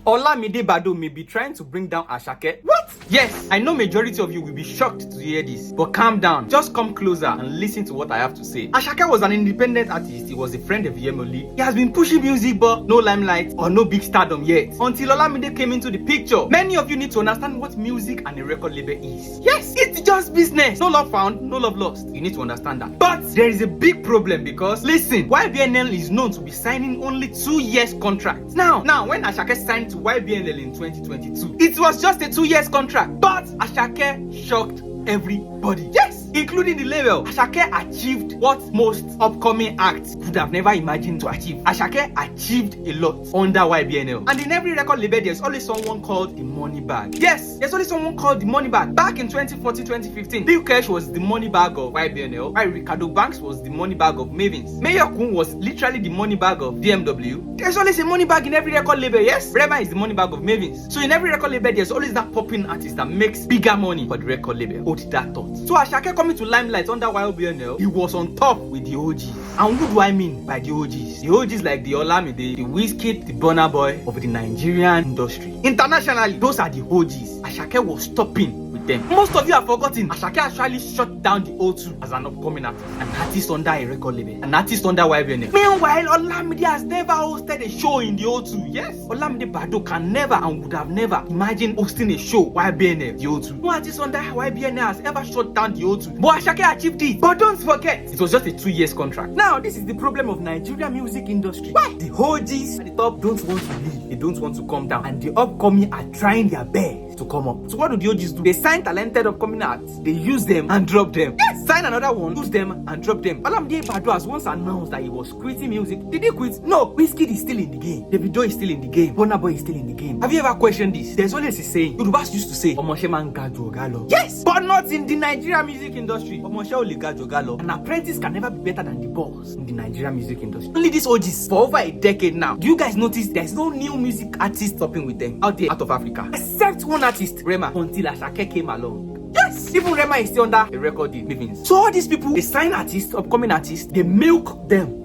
Olamide Baddo may be trying to bring down Asake. What? Yes, I know majority of you will be shocked to hear this, but calm down. Just come closer and listen to what I have to say. Asake was an independent artist. He was a friend of Yemoli. He has been pushing music, but no limelight or no big stardom yet. Until Olamide came into the picture. Many of you need to understand what music and a record label is. Yes, it's just business. No love found, no love lost. You need to understand that. But there is a big problem because, listen, YBNL is known to be signing only 2 years contracts. Now, when Asake signed to YBNL in 2022, it was just a 2 years contract. But Asake shocked everybody. Yes, including the label. Asake achieved what most upcoming acts could have never imagined to achieve. Asake achieved a lot under YBNL. And in every record label, there's always someone called the money bag. Yes, there's always someone called the money bag. Back in 2014-2015, Bill Cash was the money bag of YBNL, while Ricardo Banks was the money bag of Mavins. Mayor Kun was literally the money bag of DMW. There's always a money bag in every record label, yes? Rema is the money bag of Mavins. So in every record label, there's always that popping artist that makes bigger money for the record label. Hold that thought. So Asake coming to limelight under YBNL, he was on top with the OGs. And what do I mean by the OGs? The OGs like the Olamide, the Wizkid, the Burna Boy of the Nigerian industry. Internationally, those are the OGs. Asake was stopping with them. Most of you have forgotten, Asake actually shut down the O2 as an upcoming artist. An artist under a record label. An artist under YBNL. Meanwhile, Olamide has never hosted a show in the O2. Yes, Olamide Baddo can never and would have never imagined hosting a show YBNL, the O2. No artist under YBNL has ever shut down the O2. But Asake achieved it. But don't forget, it was just a 2 years contract. Now, this is the problem of Nigerian music industry. Why? The OGs at the top don't want to leave. They don't want to come down. And the upcoming are trying their best to come up. So what do the OGs do? They sign talented upcoming acts. They use them and drop them. Yes! Sign another one, use them and drop them. Olamide Baddo has once announced that he was quitting music. Did he quit? No. Wizkid is still in the game. Davido is still in the game. Burna Boy is still in the game. Have you ever questioned this? There's always a saying. Yorubas used to say, Omoshe man gajo galo. Yes! But not in the Nigerian music industry. Omoshe only gajo galo. An apprentice can never be better than the boss in the Nigerian music industry. Only these OGs for over a decade now. Do you guys notice there's no new music artist topping with them out there out of Africa? Except one artist, Rema, until Asake came along. Yes! Even Rema is still under a record deal. Mavins. So all these people, they sign artists, upcoming artists, they milk them.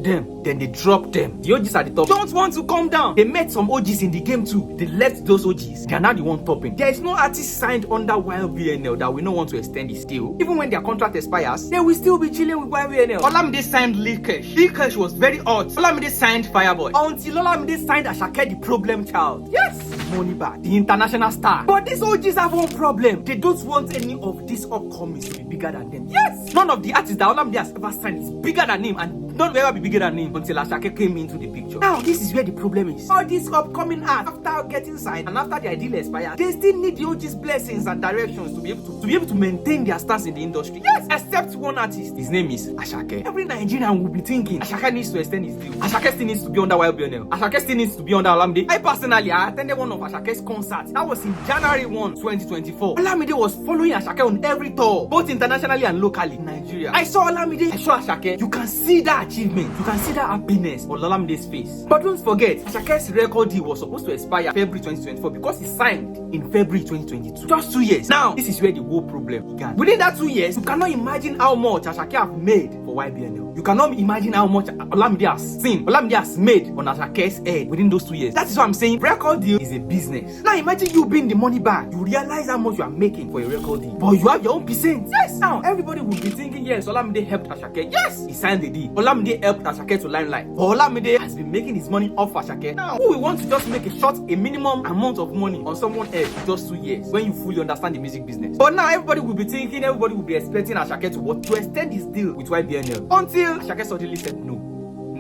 Then they drop them. The OGs at the top don't want to come down. They met some OGs in the game too. They left those OGs. They are now the one topping. There is no artist signed under YBNL that will not want to extend his deal. Even when their contract expires, they will still be chilling with YBNL. Olamide signed Lil Cash. Lil Cash was very hot. Olamide signed Fireboy. Until Olamide signed Asake, the problem child. Yes! Money back. The international star. But these OGs have one problem. They don't want any of these upcomings to be bigger than them. Yes! None of the artists that Olamide has ever signed is bigger than him, and none will ever be bigger than him until Asake came into the picture. Now, this is where the problem is. All these upcoming acts, after getting signed and after their deal expires, they still need the OG's blessings and directions to be able to maintain their stance in the industry. Yes, except one artist. His name is Asake. Every Nigerian will be thinking Asake needs to extend his deal. Asake still needs to be under YBNL. Asake still needs to be under Olamide. I attended one of Asake's concerts. That was in January 1, 2024. Olamide was following Asake on every tour, both internationally and locally in Nigeria. I saw Olamide, I saw Asake. You can see that achievement. You can see that happiness on Olamide's face. But don't forget, Asake's record deal was supposed to expire February 2024 because he signed in February 2022. Just 2 years. Now, this is where the whole problem began. Within that 2 years, you cannot imagine how much Asake have made for YBNL. You cannot imagine how much Olamide has made on Asake's head within those 2 years. That is what I'm saying. Record deal is a business. Now imagine you being the money bag. You realize how much you are making for a record deal. But you have your own percent. Yes. Now everybody will be thinking, yes, Olamide helped Asake. Yes, he signed the deal. Olamide helped Asake to limelight. But Olamide has been making his money off Asake. Now, who will want to just make a minimum amount of money on someone else in just 2 years when you fully understand the music business? But now everybody will be thinking, everybody will be expecting Asake to extend his deal with YBNL. Until Asake suddenly said no.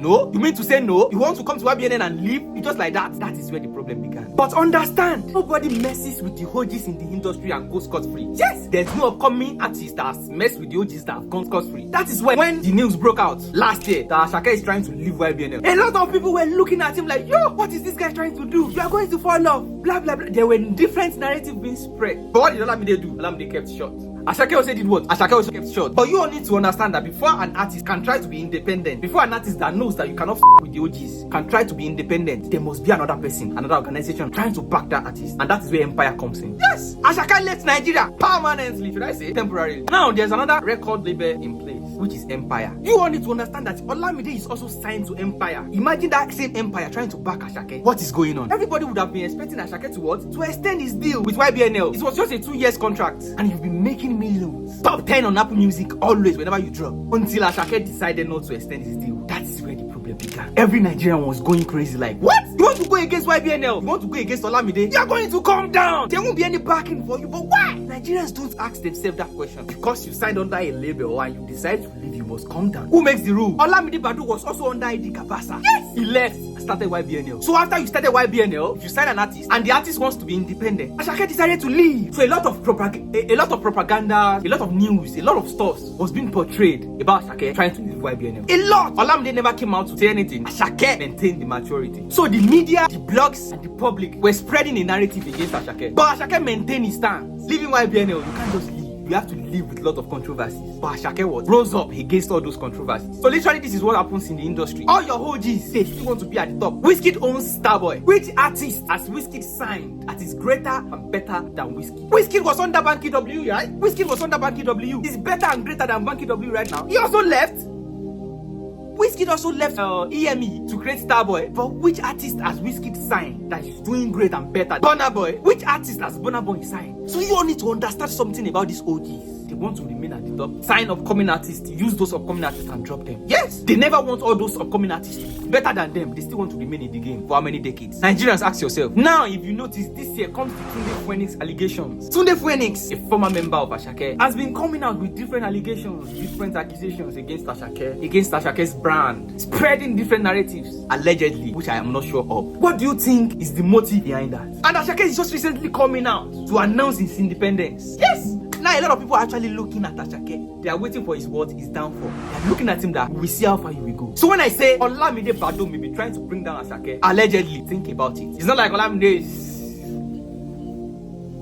No? You mean to say no? You want to come to YBNL and leave? You just like that? That is where the problem began. But understand, nobody messes with the OGs in the industry and goes scot-free. Yes! There's no upcoming artist that has messed with the OGs that have gone scot-free. That is when the news broke out last year that Asake is trying to leave YBNL. A lot of people were looking at him like, yo, what is this guy trying to do? You are going to fall off. Blah, blah, blah. There were different narratives being spread. But what did Olamide do? Olamide kept short. Asake also did what? Asake also kept short. But you all need to understand that before an artist can try to be independent, before an artist that knows that you cannot with the OGs can try to be independent, there must be another person, another organization trying to back that artist. And that is where Empire comes in. Yes! Asake left Nigeria permanently, should I say temporarily. Now there's another record label in place, which is Empire. You all need to understand that Olamide is also signed to Empire. Imagine that same Empire trying to back Asake. What is going on? Everybody would have been expecting Asake to what? To extend his deal with YBNL. It was just a 2 years contract, and you've been making millions. Top 10 on Apple Music always whenever you drop. Until Asake decided not to extend his deal. That is where the problem began. Every Nigerian was going crazy like, what? You want to go against YBNL? You want to go against Olamide? You are going to calm down. There won't be any backing for you. But why? Nigerians don't ask themselves that question. Because you signed under a label and you decide to leave, you must calm down. Who makes the rule? Olamide Baddo was also under ID Kabasa. Yes! He left and started YBNL. So after you started YBNL, if you sign an artist and the artist wants to be independent, Asake decided to leave. So a lot of propaganda, a lot of news, a lot of stuff was being portrayed about Asake trying to leave YBNL. A lot! Olamide never came out to say anything. Asake maintained the maturity. So the media, the blogs, and the public were spreading a narrative against Asake. But Asake maintained his stance. Leaving YBNL, you can't just leave. You have to live with a lot of controversies. But Asake rose up against all those controversies. So literally this is what happens in the industry. All your OGs say you want to be at the top. Wizkid owns Starboy. Which artist has Wizkid signed that is greater and better than Wizkid? Wizkid was under Banky W, right? Wizkid was under Banky W. He's better and greater than Banky W right now. He also left. Wizkid also left EME to create Starboy. But which artist has Wizkid signed that is doing great and better? Burna Boy. Which artist has Burna Boy signed? So you all need to understand something about these OGs. They want to remain at the top. Sign upcoming artists, use those upcoming artists and drop them. Yes! They never want all those upcoming artists to be better than them. They still want to remain in the game for how many decades? Nigerians, ask yourself. Now, if you notice, this year comes to Tunde Phoenix allegations. Tunde Phoenix, a former member of Asake, has been coming out with different allegations, different accusations against Asake, against Asake's brand, spreading different narratives, allegedly, which I am not sure of. What do you think is the motive behind that? And Asake is just recently coming out to announce his independence. Yes! Now a lot of people are actually looking at Asake. They are waiting for his downfall. They are looking at him that we see how far he will go. So when I say Olamide Baddo may be trying to bring down Asake, allegedly, think about it. It's not like Olamide is...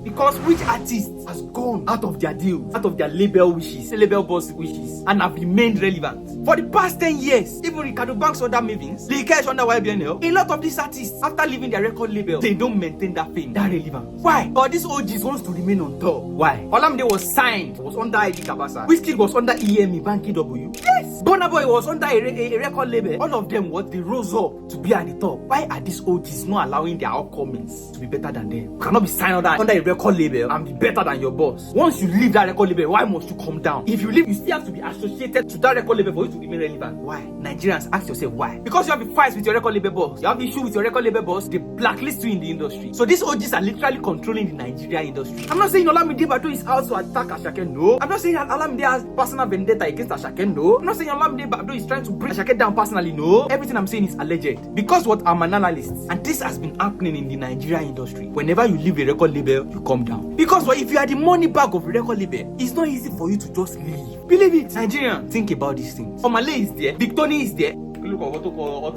Because which artist has gone out of their deals, out of their label wishes, label boss wishes, and have remained relevant? For the past 10 years, even Ricardo Banks under Mavins, Lee Cash under YBNL, a lot of these artists, after leaving their record label, they don't maintain that fame, that relevance. Why? But these OGs wants to remain on top. Why? Olamide was signed, was under ID Kabasa. Wizkid was under EME, Banky W. Yes! Burna Boy was under a record label. All of them, they rose up to be at the top. Why are these OGs not allowing their outcomings to be better than them? You cannot be signed under a record label and be better than your boss. Once you leave that record label, why must you come down? If you leave, you still have to be associated to that record label for you to remain relevant. Why? Nigerians, ask yourself why. Because you have a fight with your record label boss. You have issue with your record label boss. They blacklist you in the industry. So these OGs are literally controlling the Nigerian industry. I'm not saying Olamide Baddo is out to attack Asake. No. I'm not saying that Olamide has personal vendetta against Asake. No. I'm not saying Olamide Baddo is trying to bring Asake down personally. No. Everything I'm saying is alleged. Because what I'm an analyst, and this has been happening in the Nigerian industry. Whenever you leave a record label, you come down. Because if you are the money bag of a record label, it's not easy for you to just leave. Believe it. Nigerian, think about these things. Omale is there. Big Tony is there. Look at what to call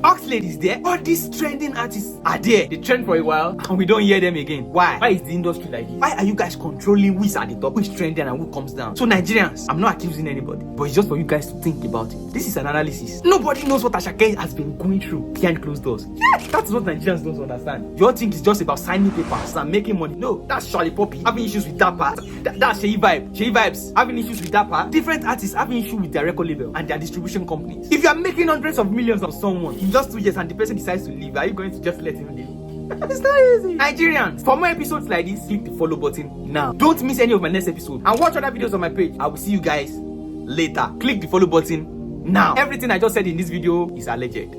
Oxlade is there. All these trending artists are there. They trend for a while and we don't hear them again. Why? Why is the industry like this? Why are you guys controlling who is at the top, who is trending and who comes down? So Nigerians, I'm not accusing anybody, but it's just for you guys to think about it. This is an analysis. Nobody knows what Asake has been going through behind closed doors. Yes, that's what Nigerians don't understand. Your thing is just about signing papers and making money. No, that's Charlie Poppy having issues with that part. That's Sheyi Vibes having issues with that part. Different artists having issues with their record label and their distribution companies. If you are making hundreds of millions of someone in just 2 years and the person decides to leave, are you going to just let him leave? It's not easy. Nigerians, for more episodes like this, click the follow button now. Don't miss any of my next episode and watch other videos on my page. I will see you guys later. Click the follow button now. Everything I just said in this video is alleged.